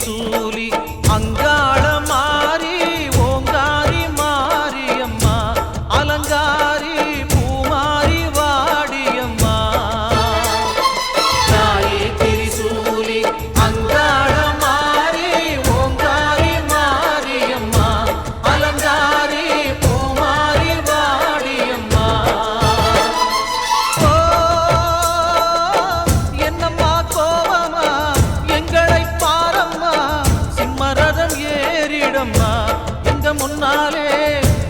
திரிசூலி அங்காள மாறி ஓங்காரி மாரியம்மா அலங்காரி பூமாரி வாடியம்மா தாயே திரிசூலி அங்காள மாறி ஓங்காரி மாரியம்மா அலங்காரி பூமாரி வாடியம்மா என்னம்மா கோவமா எங்களை பாரம்மா சிம்மரதம் ஏறிடம்மா எங்க முன்னாலே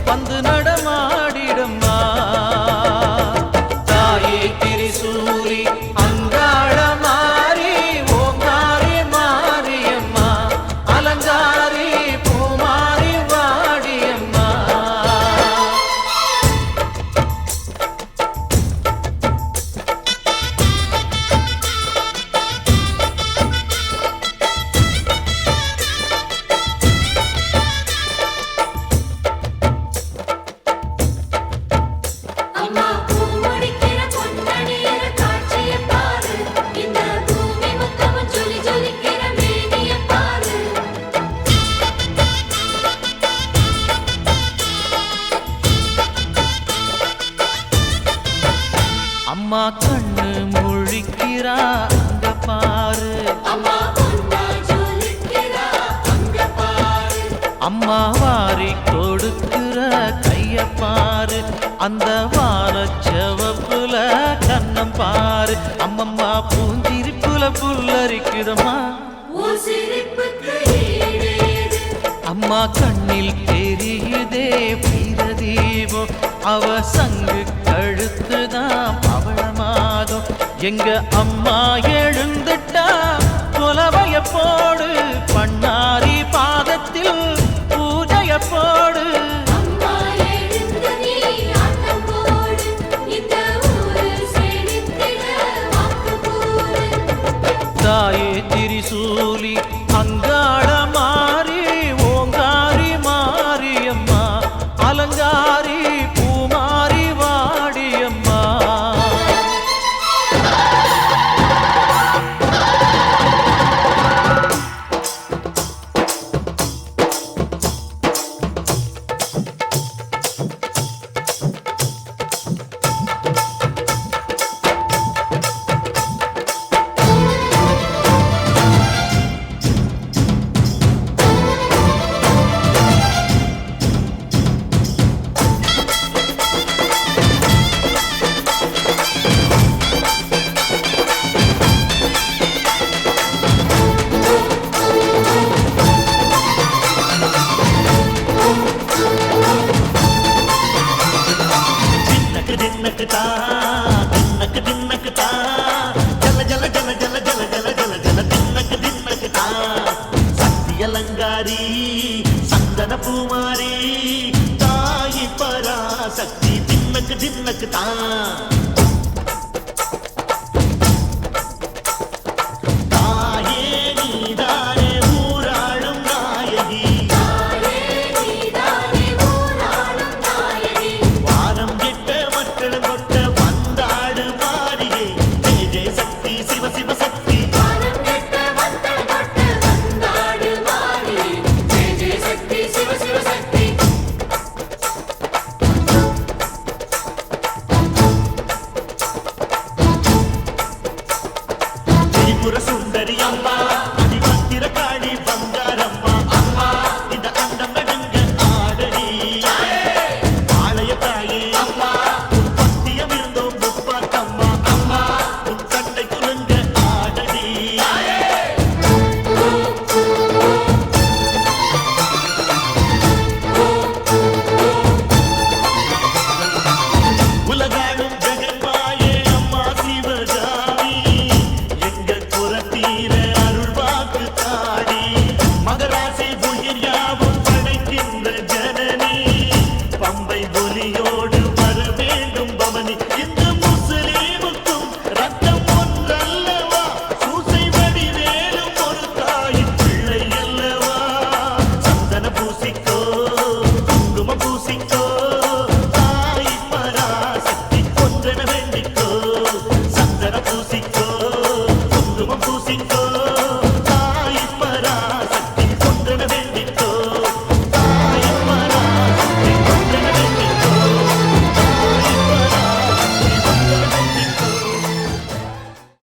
வந்து நடமாடிடம்மா தாயே திரிசூலி அங்காள மாறி ஓங்காரி மாரியம்மா அலங்காரி பூமாரி வாடியம்மா அம்மா பூமுடிக்கிற பொன்னணியற காட்சியை பாரு இந்த பூமி மொத்தமும் ஜொலி ஜொலிக்கிற மேனியை பாரு அம்மா கண்ணு முழிக்கிறா அங்க பாரு அம்மா பொன்னா ஜொலிக்கிறா அங்க பாரு அம்மா வாரி கொடுக்கிற கைய பாரு அந்த வானச்சவப்புல கண்ணம் பாரு அம்மம்மா பூஞ்சிரிப்புல புல்லரிக்குதம்மா உன் சிரிப்புக்கு ஈடேது அம்மா கண்ணில் தெரியுதே வீரதீபம் அவ சங்கு கழுத்துதான் பவளமாகும் எங்க அம்மா எழுந்துட்டா கொலவைய போடு பண்ணாரி பாதத்தில் பூஜைய போடு அம்மா எழுந்து நீ ஆட்டம் போடு இந்த ஊரு செழித்திட வாக்கு கூறு தாயே திரிசூலி அங்காள மாறி ஓங்காரி மாரியம்மா அலங்காரி பூமாரி வாடியம்மா தின்னக்கு தா தின்னக்கு தா ஜல ஜல ஜல ஜல ஜல ஜல ஜல ஜல தின்னக்கு தா சக்தி அலங்காரி சந்தன பூமாரி தாயி பராசக்தி தின்னக்கு தா